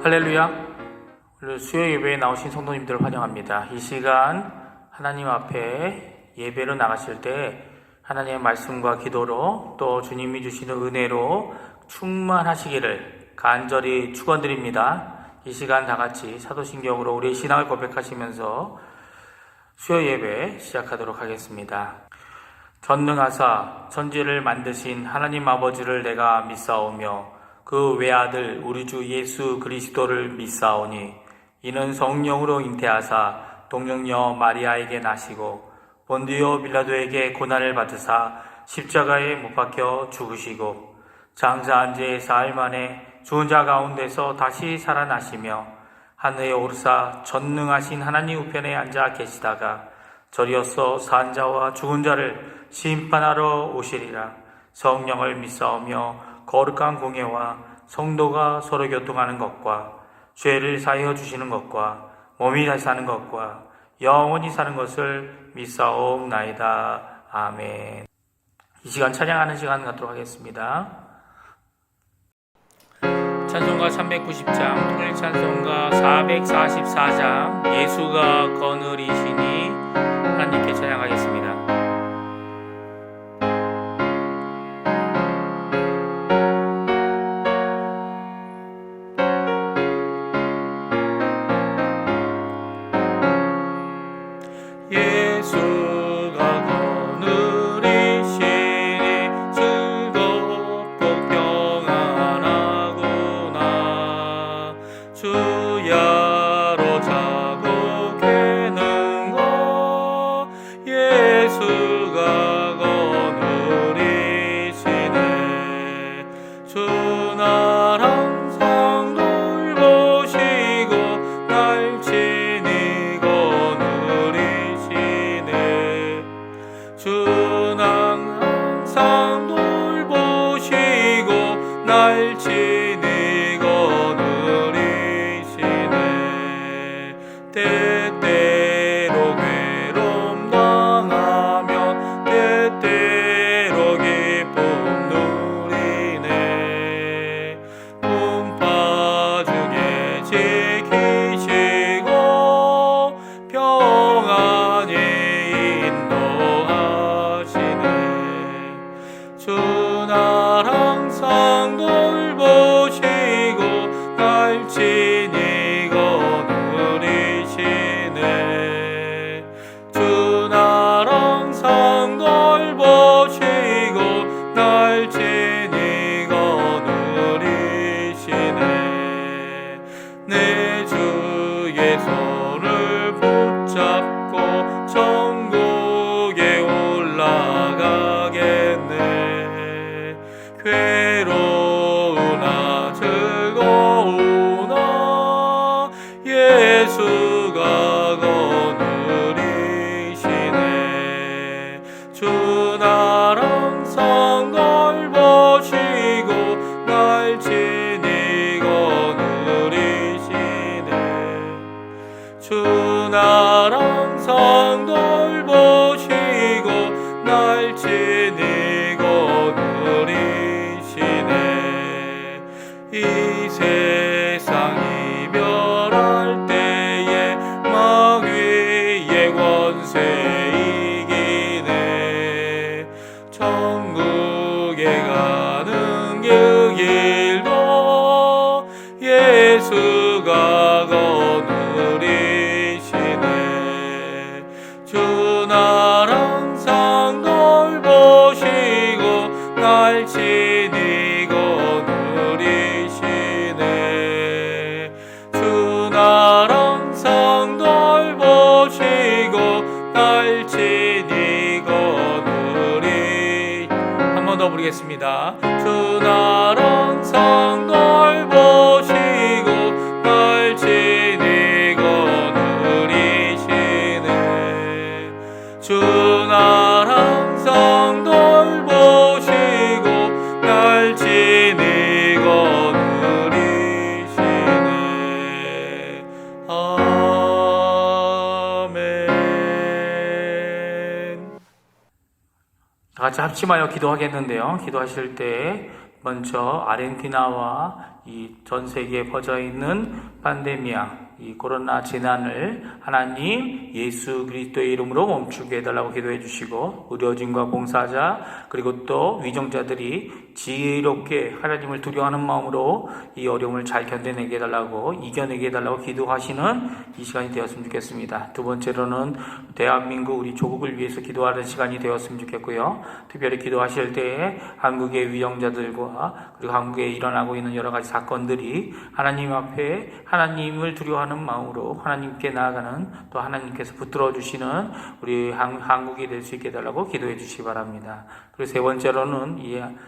할렐루야. 오늘 수요 예배에 나오신 성도님들을 환영합니다. 이 시간 하나님 앞에 예배로 나가실 때 하나님의 말씀과 기도로 또 주님이 주시는 은혜로 충만하시기를 간절히 축원드립니다. 이 시간 다 같이 사도신경으로 우리의 신앙을 고백하시면서 수요 예배 시작하도록 하겠습니다. 전능하사 천지를 만드신 하나님 아버지를 내가 믿사오며 그 외아들 우리 주 예수 그리스도를 믿사오니 이는 성령으로 잉태하사 동정녀 마리아에게 나시고 본디오 빌라도에게 고난을 받으사 십자가에 못 박혀 죽으시고 장사한 지 사흘 만에 죽은 자 가운데서 다시 살아나시며 하늘에 오르사 전능하신 하나님 우편에 앉아 계시다가 저리어서 산 자와 죽은 자를 심판하러 오시리라. 성령을 믿사오며 거룩한 공예와 성도가 서로 교통하는 것과 죄를 사하여 주시는 것과 몸이 다시 사는 것과 영원히 사는 것을 믿사옵나이다. 아멘. 이 시간 찬양하는 시간 갖도록 하겠습니다. 찬송가 390장, 통일 찬송가 444장, 예수가 거느리시니 하나님께 찬양하겠습니다. 부르겠습니다. 주 나랑 상걸 보시고 날 지니고 누리시네. 주 나랑 상걸 보시고 날 지니고 누리시네. 아멘. 다 같이 합심하여 기도하겠는데요. 기도하실 때 먼저 아르헨티나와 이 전 세계에 퍼져 있는 팬데미아, 이 코로나 재난을 하나님 예수 그리스도의 이름으로 멈추게 해달라고 기도해 주시고, 의료진과 봉사자 그리고 또 위정자들이 지혜롭게 하나님을 두려워하는 마음으로 이 어려움을 잘 견뎌내게 해달라고, 이겨내게 해달라고 기도하시는 이 시간이 되었으면 좋겠습니다. 두 번째로는 대한민국 우리 조국을 위해서 기도하는 시간이 되었으면 좋겠고요. 특별히 기도하실 때에 한국의 위정자들과 그리고 한국에 일어나고 있는 여러 가지 사건들이 하나님 앞에 하나님을 두려워하는 마음으로 하나님께 나아가는, 또 하나님께서 붙들어 주시는 우리 한국이 될 수 있게 해달라고 기도해 주시기 바랍니다. 그리고 세 번째로는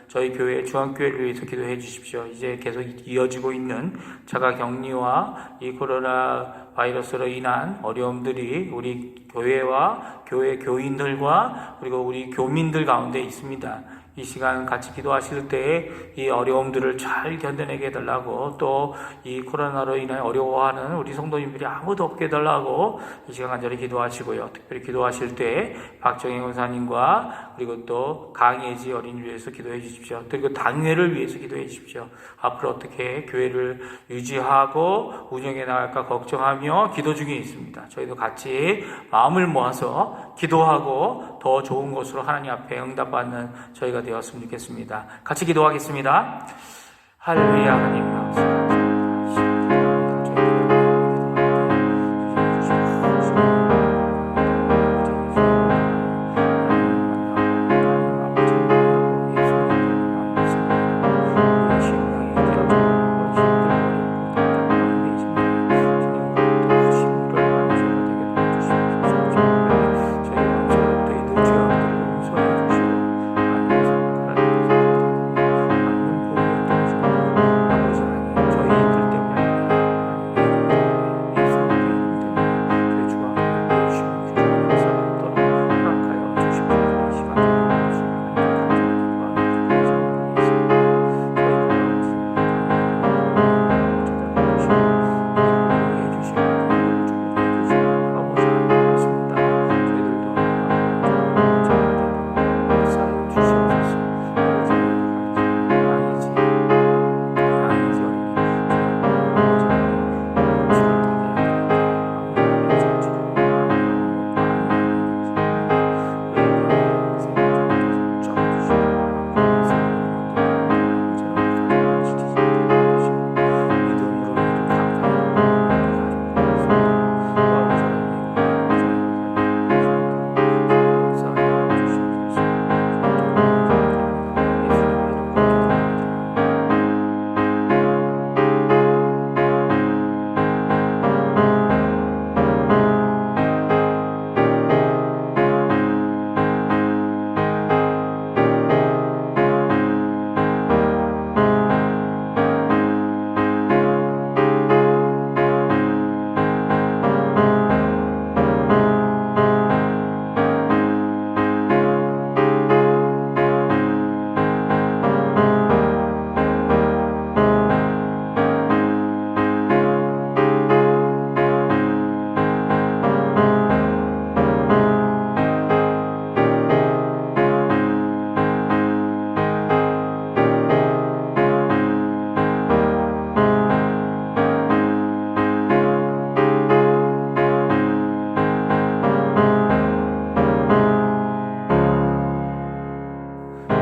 저희 교회 중앙교회를 위해서 기도해 주십시오. 이제 계속 이어지고 있는 자가격리와 이 코로나 바이러스로 인한 어려움들이 우리 교회와 교회 교인들과 그리고 우리 교민들 가운데 있습니다. 이 시간 같이 기도하실 때에 이 어려움들을 잘 견뎌내게 해달라고, 또 이 코로나로 인해 어려워하는 우리 성도님들이 아무도 없게 해달라고 이 시간 간절히 기도하시고요. 특별히 기도하실 때 박정희 권사님과 그리고 또 강예지 어린이를 위해서 기도해 주십시오. 그리고 당회를 위해서 기도해 주십시오. 앞으로 어떻게 교회를 유지하고 운영해 나갈까 걱정하며 기도 중에 있습니다. 저희도 같이 마음을 모아서 기도하고 더 좋은 곳으로 하나님 앞에 응답받는 저희가 되었으면 좋겠습니다. 같이 기도하겠습니다. 할렐루야. 하나님 감사합니다.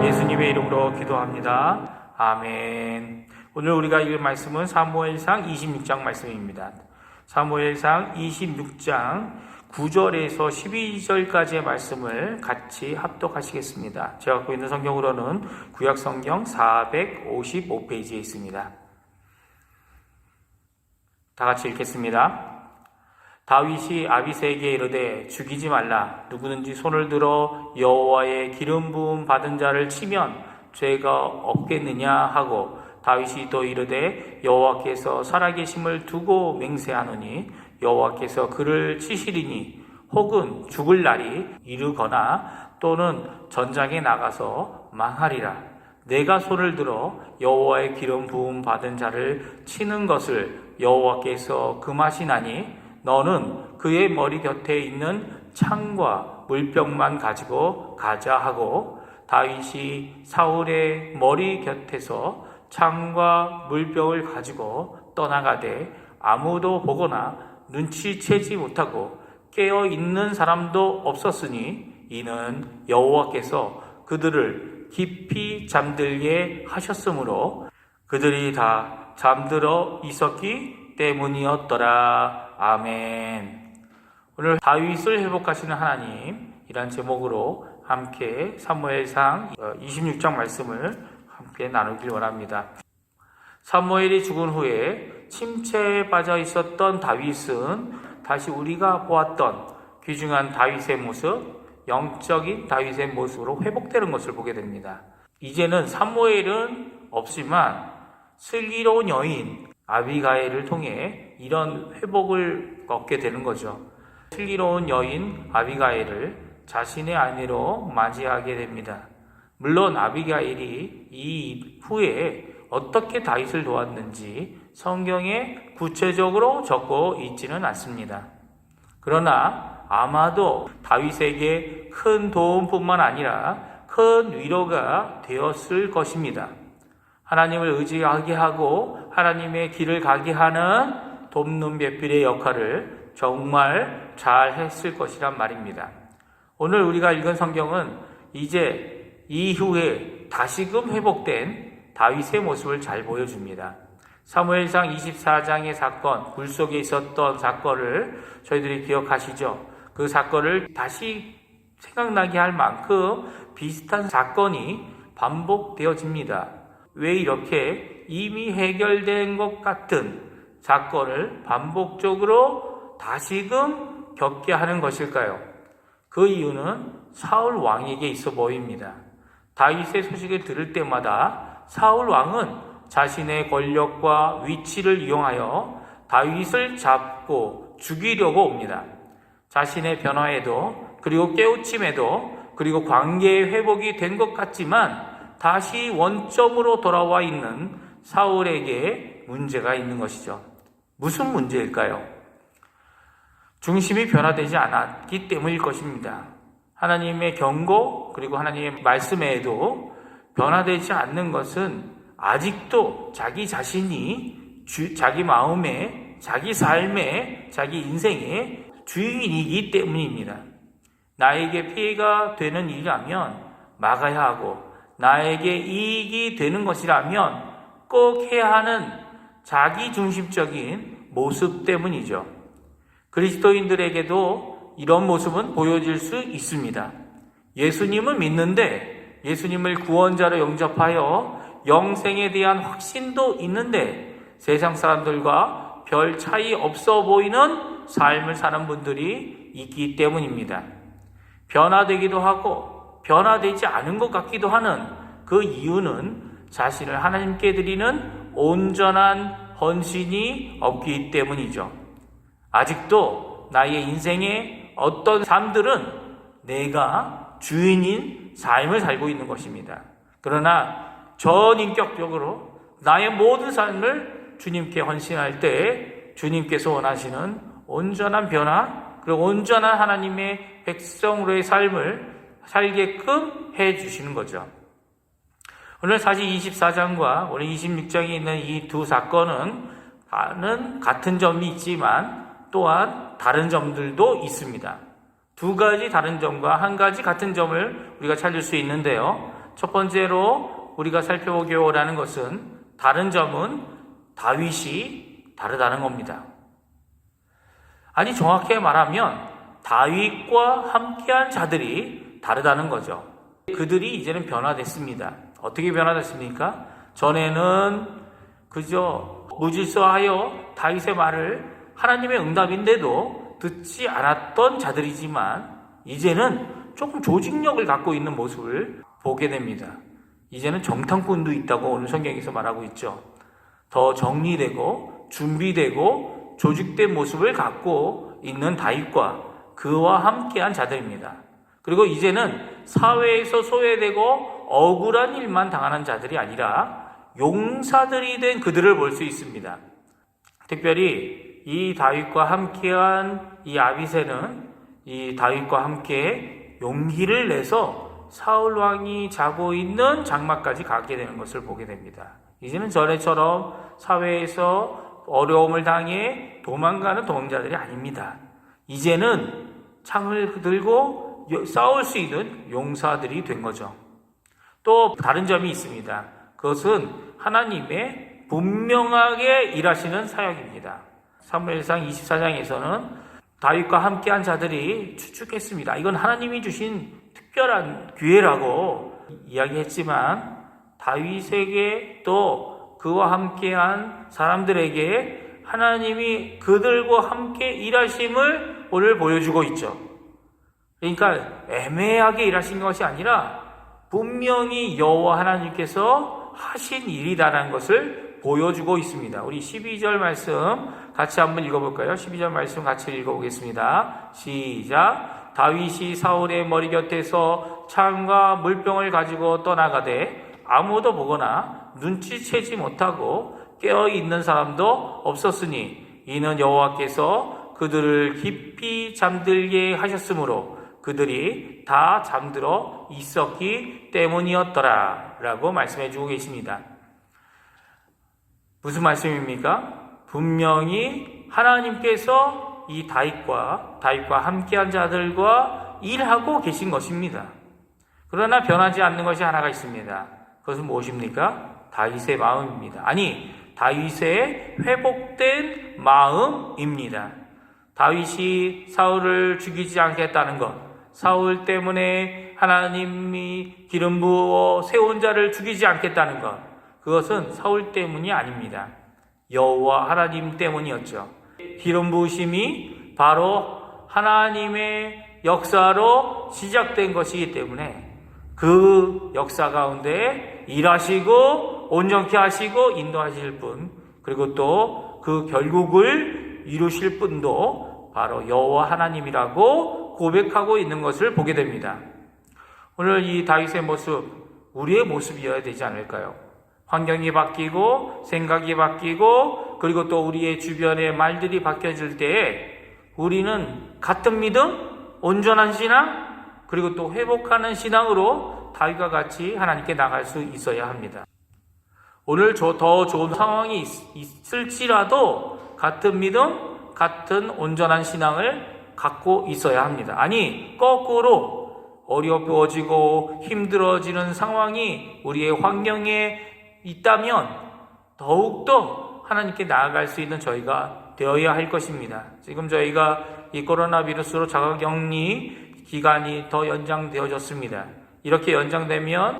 예수님의 이름으로 기도합니다. 아멘. 오늘 우리가 읽을 말씀은 사무엘상 26장 말씀입니다. 사무엘상 26장 9절에서 12절까지의 말씀을 같이 합독하시겠습니다. 제가 갖고 있는 성경으로는 구약성경 455페이지에 있습니다. 다 같이 읽겠습니다. 다윗이 아비새에게 이르되 죽이지 말라. 누구든지 손을 들어 여호와의 기름 부음 받은 자를 치면 죄가 없겠느냐 하고, 다윗이 또 이르되 여호와께서 살아계심을 두고 맹세하노니 여호와께서 그를 치시리니 혹은 죽을 날이 이르거나 또는 전장에 나가서 망하리라. 내가 손을 들어 여호와의 기름 부음 받은 자를 치는 것을 여호와께서 금하시나니 너는 그의 머리 곁에 있는 창과 물병만 가지고 가자 하고, 다윗이 사울의 머리 곁에서 창과 물병을 가지고 떠나가되 아무도 보거나 눈치채지 못하고 깨어 있는 사람도 없었으니 이는 여호와께서 그들을 깊이 잠들게 하셨으므로 그들이 다 잠들어 있었기 때문이었더라. 아멘. 오늘 다윗을 회복하시는 하나님, 이란 제목으로 함께 사무엘상 26장 말씀을 함께 나누길 원합니다. 사무엘이 죽은 후에 침체에 빠져 있었던 다윗은 다시 우리가 보았던 귀중한 다윗의 모습, 영적인 다윗의 모습으로 회복되는 것을 보게 됩니다. 이제는 사무엘은 없지만 슬기로운 여인 아비가일을 통해 이런 회복을 얻게 되는 거죠. 슬기로운 여인 아비가일을 자신의 아내로 맞이하게 됩니다. 물론 아비가일이 이 후에 어떻게 다윗을 도왔는지 성경에 구체적으로 적고 있지는 않습니다. 그러나 아마도 다윗에게 큰 도움뿐만 아니라 큰 위로가 되었을 것입니다. 하나님을 의지하게 하고 하나님의 길을 가게 하는 돕는 배필의 역할을 정말 잘 했을 것이란 말입니다. 오늘 우리가 읽은 성경은 이제 이후에 다시금 회복된 다윗의 모습을 잘 보여줍니다. 사무엘상 24장의 사건, 굴 속에 있었던 사건을 저희들이 기억하시죠? 그 사건을 다시 생각나게 할 만큼 비슷한 사건이 반복되어집니다. 왜 이렇게 이미 해결된 것 같은 사건을 반복적으로 다시금 겪게 하는 것일까요? 그 이유는 사울 왕에게 있어 보입니다. 다윗의 소식을 들을 때마다 사울 왕은 자신의 권력과 위치를 이용하여 다윗을 잡고 죽이려고 옵니다. 자신의 변화에도 그리고 깨우침에도 그리고 관계의 회복이 된 것 같지만 다시 원점으로 돌아와 있는 사울에게 문제가 있는 것이죠. 무슨 문제일까요? 중심이 변화되지 않았기 때문일 것입니다. 하나님의 경고 그리고 하나님의 말씀에도 변화되지 않는 것은 아직도 자기 자신이 자기 마음에, 자기 삶에, 자기 인생의 주인이기 때문입니다. 나에게 피해가 되는 일이라면 막아야 하고 나에게 이익이 되는 것이라면 꼭 해야 하는 자기 중심적인 모습 때문이죠. 그리스도인들에게도 이런 모습은 보여질 수 있습니다. 예수님을 믿는데 예수님을 구원자로 영접하여 영생에 대한 확신도 있는데 세상 사람들과 별 차이 없어 보이는 삶을 사는 분들이 있기 때문입니다. 변화되기도 하고 변화되지 않은 것 같기도 하는 그 이유는 자신을 하나님께 드리는 온전한 헌신이 없기 때문이죠. 아직도 나의 인생의 어떤 삶들은 내가 주인인 삶을 살고 있는 것입니다. 그러나 전인격적으로 나의 모든 삶을 주님께 헌신할 때 주님께서 원하시는 온전한 변화 그리고 온전한 하나님의 백성으로의 삶을 살게끔 해주시는 거죠. 오늘 사실 24장과 오늘 26장에 있는 이 두 사건은 같은 점이 있지만 또한 다른 점들도 있습니다. 두 가지 다른 점과 한 가지 같은 점을 우리가 찾을 수 있는데요. 첫 번째로 우리가 살펴보기로 원하는 것은 다른 점은 다윗이 다르다는 겁니다. 아니 정확히 말하면 다윗과 함께한 자들이 다르다는 거죠. 그들이 이제는 변화됐습니다. 어떻게 변화됐습니까? 전에는 그저 무질서하여 다윗의 말을 하나님의 응답인데도 듣지 않았던 자들이지만 이제는 조금 조직력을 갖고 있는 모습을 보게 됩니다. 이제는 정탐꾼도 있다고 오늘 성경에서 말하고 있죠. 더 정리되고 준비되고 조직된 모습을 갖고 있는 다윗과 그와 함께한 자들입니다. 그리고 이제는 사회에서 소외되고 억울한 일만 당하는 자들이 아니라 용사들이 된 그들을 볼 수 있습니다. 특별히 이 다윗과 함께한 이 아비새는 이 다윗과 함께 용기를 내서 사울 왕이 자고 있는 장막까지 가게 되는 것을 보게 됩니다. 이제는 전에처럼 사회에서 어려움을 당해 도망가는 도망자들이 아닙니다. 이제는 창을 들고 싸울 수 있는 용사들이 된 거죠. 또 다른 점이 있습니다. 그것은 하나님의 분명하게 일하시는 사역입니다. 사무엘상 24장에서는 다윗과 함께한 자들이 추측했습니다. 이건 하나님이 주신 특별한 기회라고 이야기했지만 다윗에게 또 그와 함께한 사람들에게 하나님이 그들과 함께 일하심을 오늘 보여주고 있죠. 그러니까 애매하게 일하신 것이 아니라 분명히 여호와 하나님께서 하신 일이다라는 것을 보여주고 있습니다. 우리 12절 말씀 같이 한번 읽어볼까요? 12절 말씀 같이 읽어보겠습니다. 시작. 다윗이 사울의 머리 곁에서 창과 물병을 가지고 떠나가되 아무도 보거나 눈치채지 못하고 깨어있는 사람도 없었으니 이는 여호와께서 그들을 깊이 잠들게 하셨으므로 그들이 다 잠들어 있었기 때문이었더라 라고 말씀해 주고 계십니다. 무슨 말씀입니까? 분명히 하나님께서 이 다윗과 함께한 자들과 일하고 계신 것입니다. 그러나 변하지 않는 것이 하나가 있습니다. 그것은 무엇입니까? 다윗의 마음입니다. 아니, 다윗의 회복된 마음입니다. 다윗이 사울을 죽이지 않겠다는 것, 사울 때문에 하나님이 기름 부어 세운 자를 죽이지 않겠다는 것, 그것은 사울 때문이 아닙니다. 여호와 하나님 때문이었죠. 기름 부으심이 바로 하나님의 역사로 시작된 것이기 때문에 그 역사 가운데 일하시고 온전케 하시고 인도하실 분, 그리고 또 그 결국을 이루실 분도 바로 여호와 하나님이라고 고백하고 있는 것을 보게 됩니다. 오늘 이 다윗의 모습, 우리의 모습이어야 되지 않을까요? 환경이 바뀌고 생각이 바뀌고 그리고 또 우리의 주변의 말들이 바뀌어질 때에 우리는 같은 믿음, 온전한 신앙, 그리고 또 회복하는 신앙으로 다윗과 같이 하나님께 나갈 수 있어야 합니다. 오늘 더 좋은 상황이 있을지라도 같은 믿음, 같은 온전한 신앙을 갖고 있어야 합니다. 아니, 거꾸로 어려워지고 힘들어지는 상황이 우리의 환경에 있다면 더욱더 하나님께 나아갈 수 있는 저희가 되어야 할 것입니다. 지금 저희가 이 코로나 바이러스로 자가격리 기간이 더 연장되어졌습니다. 이렇게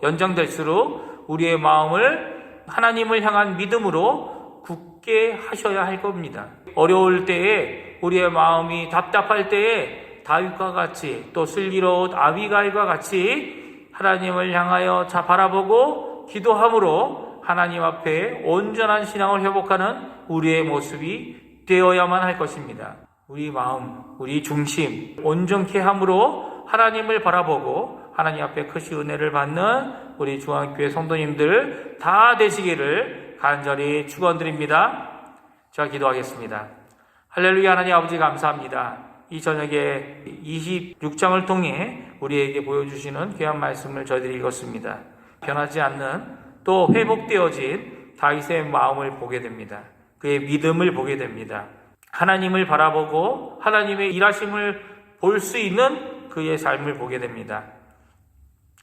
연장될수록 우리의 마음을 하나님을 향한 믿음으로 굳게 하셔야 할 겁니다. 어려울 때에 우리의 마음이 답답할 때에 다윗과 같이 또 슬기로운 아비가일과 같이 하나님을 향하여 바라보고 기도함으로 하나님 앞에 온전한 신앙을 회복하는 우리의 모습이 되어야만 할 것입니다. 우리 마음, 우리 중심 온전케 함으로 하나님을 바라보고 하나님 앞에 크신 은혜를 받는 우리 중앙교회 성도님들 다 되시기를 간절히 축원드립니다. 자, 기도하겠습니다. 할렐루야. 하나님 아버지 감사합니다. 이 저녁에 26장을 통해 우리에게 보여주시는 귀한 말씀을 저희들이 읽었습니다. 변하지 않는 또 회복되어진 다윗의 마음을 보게 됩니다. 그의 믿음을 보게 됩니다. 하나님을 바라보고 하나님의 일하심을 볼 수 있는 그의 삶을 보게 됩니다.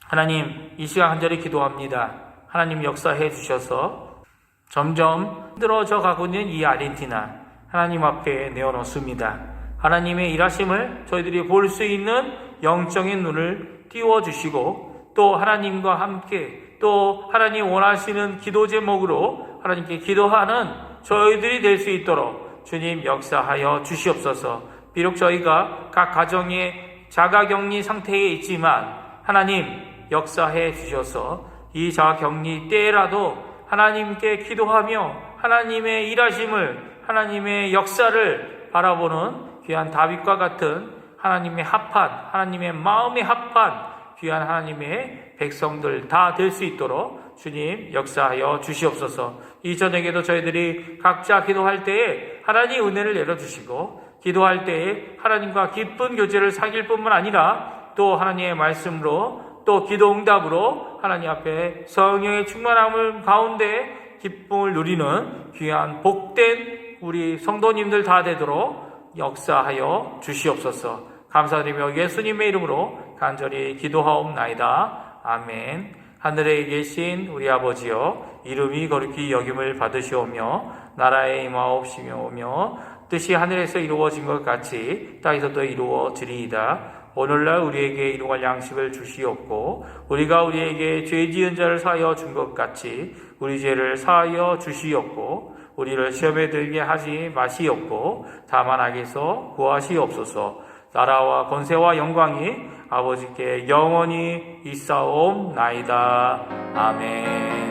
하나님, 이 시간 간절히 기도합니다. 하나님 역사해 주셔서 점점 힘들어져 가고 있는 이 아르헨티나 하나님 앞에 내어놓습니다. 하나님의 일하심을 저희들이 볼 수 있는 영적인 눈을 띄워주시고 또 하나님과 함께 또 하나님 원하시는 기도 제목으로 하나님께 기도하는 저희들이 될 수 있도록 주님 역사하여 주시옵소서. 비록 저희가 각 가정의 자가격리 상태에 있지만 하나님 역사해 주셔서 이 자가격리 때라도 하나님께 기도하며 하나님의 일하심을 하나님의 역사를 바라보는 귀한 다윗과 같은 하나님의 합한 하나님의 마음에 합한 귀한 하나님의 백성들 다 될 수 있도록 주님 역사하여 주시옵소서. 이 저녁에도 저희들이 각자 기도할 때에 하나님 은혜를 내려주시고 기도할 때에 하나님과 깊은 교제를 사귈 뿐만 아니라 또 하나님의 말씀으로 또 기도 응답으로 하나님 앞에 성령의 충만함을 가운데 기쁨을 누리는 귀한 복된 우리 성도님들 다 되도록 역사하여 주시옵소서. 감사드리며 예수님의 이름으로 간절히 기도하옵나이다. 아멘. 하늘에 계신 우리 아버지여, 이름이 거룩히 여김을 받으시오며 나라에 임하옵시며 뜻이 하늘에서 이루어진 것 같이 땅에서도 이루어지리이다. 오늘날 우리에게 일용할 양식을 주시옵고 우리가 우리에게 죄 지은 자를 사하여 준 것 같이 우리 죄를 사하여 주시옵고 우리를 시험에 들게 하지 마시옵고 다만 악에서 구하시옵소서. 나라와 권세와 영광이 아버지께 영원히 있사옵나이다. 아멘.